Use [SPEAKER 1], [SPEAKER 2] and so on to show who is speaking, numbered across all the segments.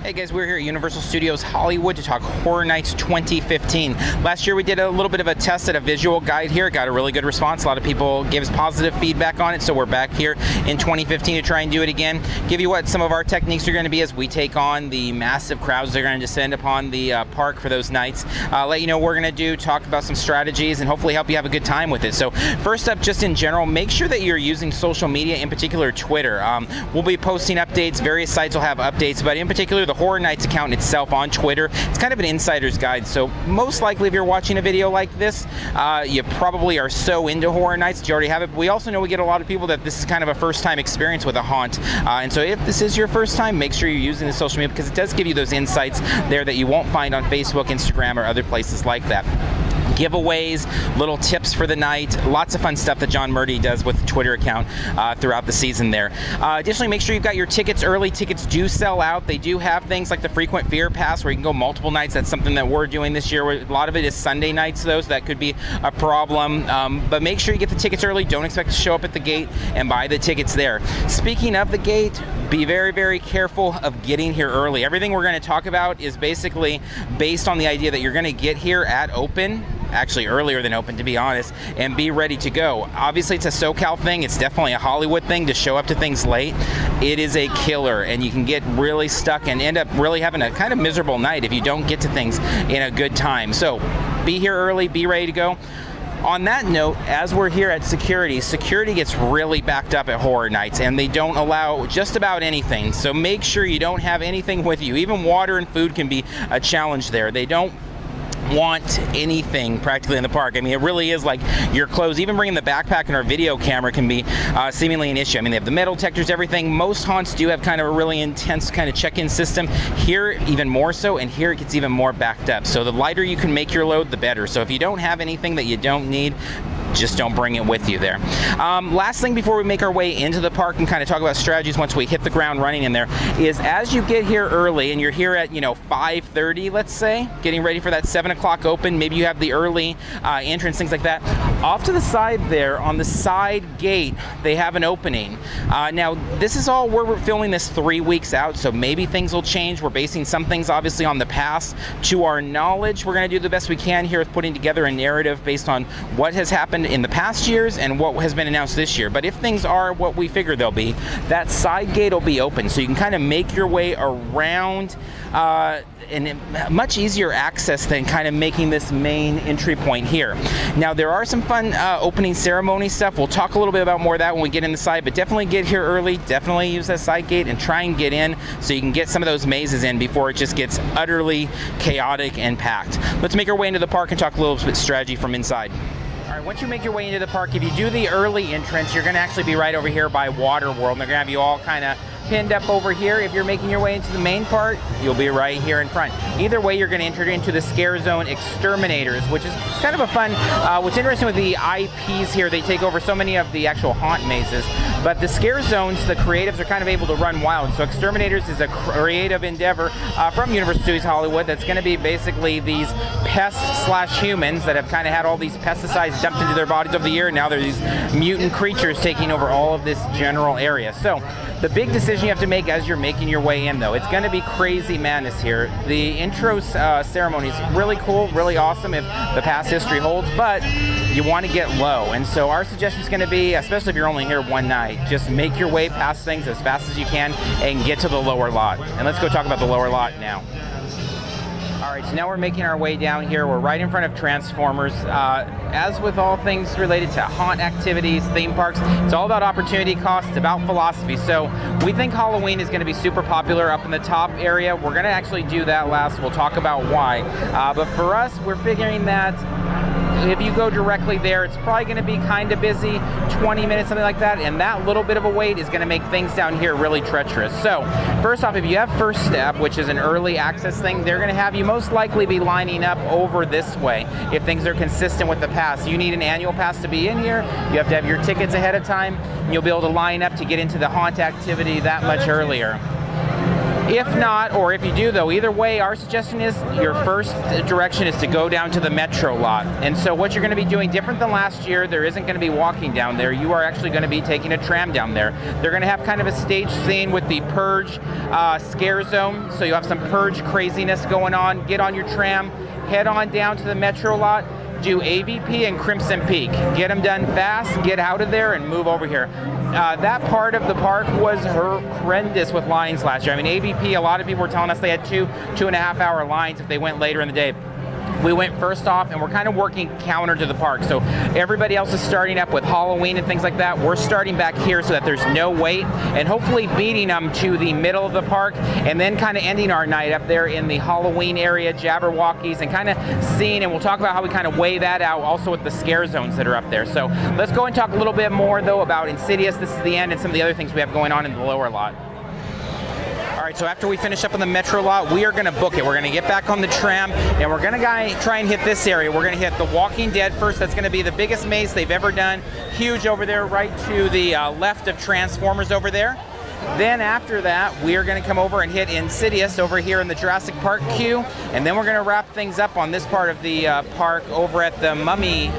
[SPEAKER 1] Hey guys, we're here at Universal Studios Hollywood to talk Horror Nights 2015. Last year we did a little bit of a test at a visual guide here. Got a really good response. A lot of people gave us positive feedback on it, so we're back here in 2015 to try and do it again. Give you what some of our techniques are going to be as we take on the massive crowds that are going to descend upon the park for those nights. Let you know what we're going to do, talk about some strategies, and hopefully help you have a good time with it. So first up, just in general, make sure that you're using social media, in particular Twitter. We'll be posting updates. Various sites will have updates, but in particular the Horror Nights account itself on Twitter. It's kind of an insider's guide, so most likely if you're watching a video like this, you probably are so into Horror Nights that you already have it. But we also know we get a lot of people that this is kind of a first-time experience with a haunt, and so if this is your first time, make sure you're using the social media because it does give you those insights there that you won't find on Facebook, Instagram, or other places like that. Giveaways, little tips for the night, lots of fun stuff that John Murdy does with the Twitter account throughout the season there. Additionally, make sure you've got your tickets early. Tickets do sell out. They do have things like the Frequent Fear Pass where you can go multiple nights. That's something that we're doing this year. A lot of it is Sunday nights though, so that could be a problem. But make sure you get the tickets early. Don't expect to show up at the gate and buy the tickets there. Speaking of the gate, be very, very careful of getting here early. Everything we're going to talk about is basically based on the idea that you're going to get here at open, actually earlier than open to be honest, and be ready to go. Obviously it's a SoCal thing, it's definitely a Hollywood thing to show up to things late. It is a killer and you can get really stuck and end up really having a kind of miserable night if you don't get to things in a good time. So be here early, be ready to go. On that note, as we're here at security gets really backed up at Horror Nights and they don't allow just about anything. So make sure you don't have anything with you. Even water and food can be a challenge there. They don't want anything practically in the park. I mean, it really is like your clothes. Even bringing the backpack and our video camera can be seemingly an issue. I mean, they have the metal detectors, everything. Most haunts do have kind of a really intense kind of check-in system. Here, even more so, and here it gets even more backed up. So the lighter you can make your load, the better. So if you don't have anything that you don't need, just don't bring it with you there. Last thing before we make our way into the park and kind of talk about strategies once we hit the ground running in there is as you get here early and you're here at 5:30, let's say, getting ready for that 7 o'clock open, maybe you have the early entrance, things like that. Off to the side there on the side gate they have an opening. Now this is all, we're filming this 3 weeks out, so maybe things will change. We're basing some things obviously on the past. To our knowledge, we're going to do the best we can here with putting together a narrative based on what has happened in the past years and what has been announced this year. But if things are what we figure they'll be, that side gate will be open, so you can kind of make your way around and much easier access than kind of making this main entry point here. Now there are some fun opening ceremony stuff. We'll talk a little bit about more of that when we get inside, but definitely get here early, definitely use that side gate and try and get in so you can get some of those mazes in before it just gets utterly chaotic and packed. Let's make our way into the park and talk a little bit strategy from inside. All right, once you make your way into the park, if you do the early entrance, you're going to actually be right over here by Water World, and they're going to have you all kind of pinned up over here. If you're making your way into the main part, you'll be right here in front. Either way, you're going to enter into the Scare Zone Exterminators, which is kind of a fun, what's interesting with the IPs here, they take over so many of the actual haunt mazes, but the Scare Zones, the creatives are kind of able to run wild. So Exterminators is a creative endeavor from Universal Studios Hollywood that's going to be basically these pests/humans that have kind of had all these pesticides dumped into their bodies over the year, and now they're these mutant creatures taking over all of this general area. So the big decision you have to make as you're making your way in, though, it's going to be crazy madness here. The intro ceremony is really cool, really awesome if the past history holds, but you want to get low. And so our suggestion is going to be, especially if you're only here one night, just make your way past things as fast as you can and get to the lower lot. And let's go talk about the lower lot now. All right, so now we're making our way down here. We're right in front of Transformers. As with all things related to haunt activities, theme parks, it's all about opportunity cost, it's about philosophy. So we think Halloween is going to be super popular up in the top area. We're going to actually do that last. We'll talk about why. But for us, we're figuring that if you go directly there, it's probably going to be kind of busy, 20 minutes, something like that, and that little bit of a wait is going to make things down here really treacherous. So first off, if you have First Step, which is an early access thing, they're going to have you most likely be lining up over this way if things are consistent with the pass. You need an annual pass to be in here. You have to have your tickets ahead of time, and you'll be able to line up to get into the haunt activity that much earlier. If not, or if you do though, either way, our suggestion is your first direction is to go down to the metro lot. And so what you're going to be doing different than last year, there isn't going to be walking down there. You are actually going to be taking a tram down there. They're going to have kind of a stage scene with the Purge scare zone. So you have some Purge craziness going on. Get on your tram, head on down to the metro lot, do AVP and Crimson Peak. Get them done fast, get out of there, and move over here. That part of the park was horrendous with lines last year. I mean, AVP, a lot of people were telling us they had 2.5 hour lines if they went later in the day. We went first off, and we're kind of working counter to the park. So everybody else is starting up with Halloween and things like that. We're starting back here so that there's no wait, and hopefully beating them to the middle of the park, and then kind of ending our night up there in the Halloween area, Jabberwockies, and kind of seeing, and we'll talk about how we kind of weigh that out also with the scare zones that are up there. So let's go and talk a little bit more, though, about Insidious. This is the end, and some of the other things we have going on in the lower lot. All right, so after we finish up on the metro lot, we are going to book it. We're going to get back on the tram, and we're going to try and hit this area. We're going to hit The Walking Dead first. That's going to be the biggest maze they've ever done. Huge over there, right to the left of Transformers over there. Then after that, we are going to come over and hit Insidious over here in the Jurassic Park queue, and then we're going to wrap things up on this part of the park over at the Mummy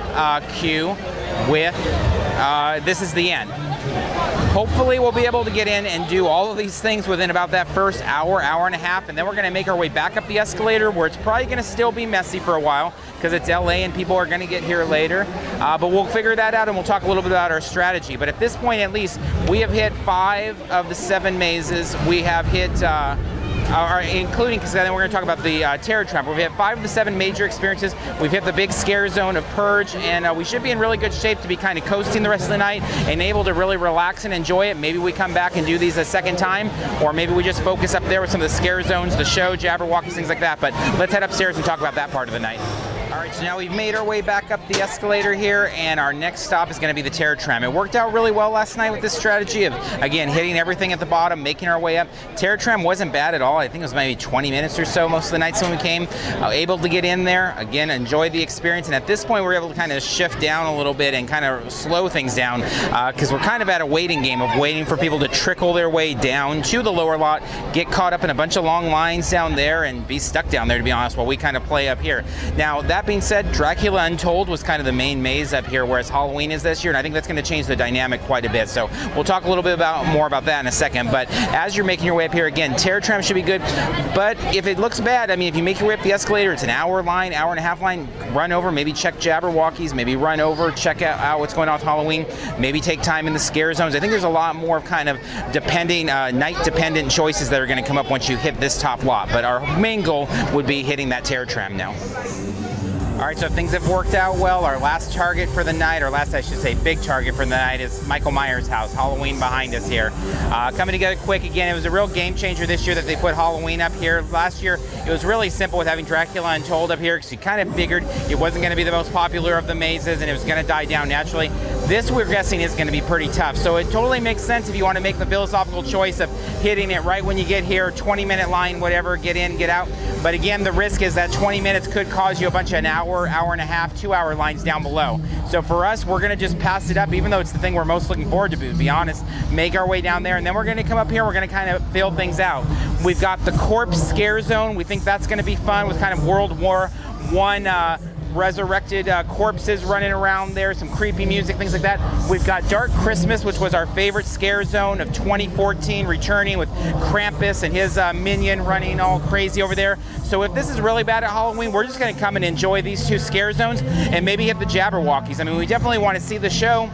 [SPEAKER 1] queue with This Is the End. Hopefully we'll be able to get in and do all of these things within about that first hour, hour and a half, and then we're going to make our way back up the escalator, where it's probably going to still be messy for a while because it's LA and people are going to get here later. But we'll figure that out, and we'll talk a little bit about our strategy. But at this point, at least, we have hit 5 of the 7 mazes. We have hit including, because then we're going to talk about the Terror Tramp. We've had 5 of the 7 major experiences. We've hit the big scare zone of Purge, and we should be in really good shape to be kind of coasting the rest of the night and able to really relax and enjoy it. Maybe we come back and do these a second time, or maybe we just focus up there with some of the scare zones, the show, Jabberwockies, things like that. But let's head upstairs and talk about that part of the night. All right, so now we've made our way back up the escalator here, and our next stop is going to be the Terror Tram. It worked out really well last night with this strategy of, again, hitting everything at the bottom, making our way up. Terror Tram wasn't bad at all. I think it was maybe 20 minutes or so most of the nights when we came. Able to get in there, again, enjoy the experience, and at this point we're able to kind of shift down a little bit and kind of slow things down because we're kind of at a waiting game of waiting for people to trickle their way down to the lower lot, get caught up in a bunch of long lines down there, and be stuck down there, to be honest, while we kind of play up here. Now, that being said, Dracula Untold was kind of the main maze up here, whereas Halloween is this year, and I think that's going to change the dynamic quite a bit. So we'll talk a little bit more about that in a second. But as you're making your way up here, again, Terror Tram should be good. But if it looks bad, I mean, if you make your way up the escalator, it's an hour line, hour and a half line, run over, maybe check Jabberwockies, maybe run over, check out what's going on with Halloween, maybe take time in the scare zones. I think there's a lot more of kind of night-dependent choices that are going to come up once you hit this top lot. But our main goal would be hitting that Terror Tram now. All right, so things have worked out well. Our last target for the night, or last, I should say, big target for the night is Michael Myers' house, Halloween behind us here. Coming together quick again. It was a real game changer this year that they put Halloween up here. Last year, it was really simple with having Dracula Untold up here because you kind of figured it wasn't going to be the most popular of the mazes and it was going to die down naturally. This, we're guessing, is going to be pretty tough. So it totally makes sense if you want to make the philosophical choice of hitting it right when you get here, 20-minute line, whatever, get in, get out. But again, the risk is that 20 minutes could cause you a bunch of an hour, hour and a half, 2-hour lines down below. So for us, we're going to just pass it up, even though it's the thing we're most looking forward to be honest, make our way down there, and then we're going to come up here, we're going to kind of fill things out. We've got the Corpse Scare Zone. We think that's going to be fun with kind of World War I resurrected corpses running around there, some creepy music, things like that. We've got Dark Christmas, which was our favorite scare zone of 2014, returning with Krampus and his minion running all crazy over there. So if this is really bad at Halloween, we're just going to come and enjoy these 2 scare zones and maybe hit the Jabberwockies. I mean, we definitely want to see the show,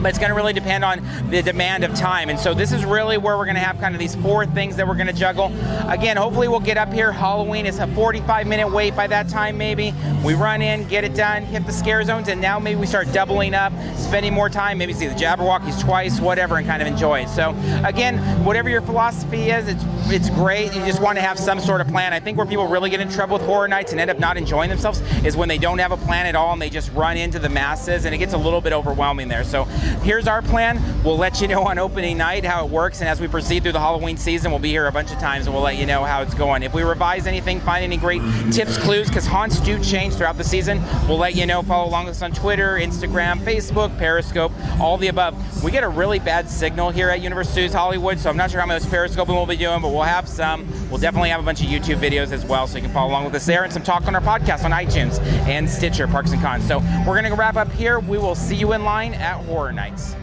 [SPEAKER 1] but it's going to really depend on the demand of time. And so this is really where we're going to have kind of these 4 things that we're going to juggle. Again, hopefully we'll get up here. Halloween is a 45-minute wait by that time maybe. We run in, get it done, hit the scare zones, and now maybe we start doubling up, spending more time, maybe see the Jabberwockies twice, whatever, and kind of enjoy it. So again, whatever your philosophy is, it's great. You just want to have some sort of plan. I think where people really get in trouble with horror nights and end up not enjoying themselves is when they don't have a plan at all and they just run into the masses, and it gets a little bit overwhelming there. So here's our plan. We'll let you know on opening night how it works, and as we proceed through the Halloween season, we'll be here a bunch of times and we'll let you know how it's going. If we revise anything, find any great tips, clues, because haunts do change throughout the season, we'll let you know. Follow along with us on Twitter, Instagram, Facebook, Periscope, all the above. We get a really bad signal here at Universal Studios Hollywood, so I'm not sure how much Periscoping we'll be doing, but we'll have some. We'll definitely have a bunch of YouTube videos as well, so you can follow along with us there, and some talk on our podcast on iTunes and Stitcher, Parks and Cons. So we're going to wrap up here. We will see you in line at Horror Nights.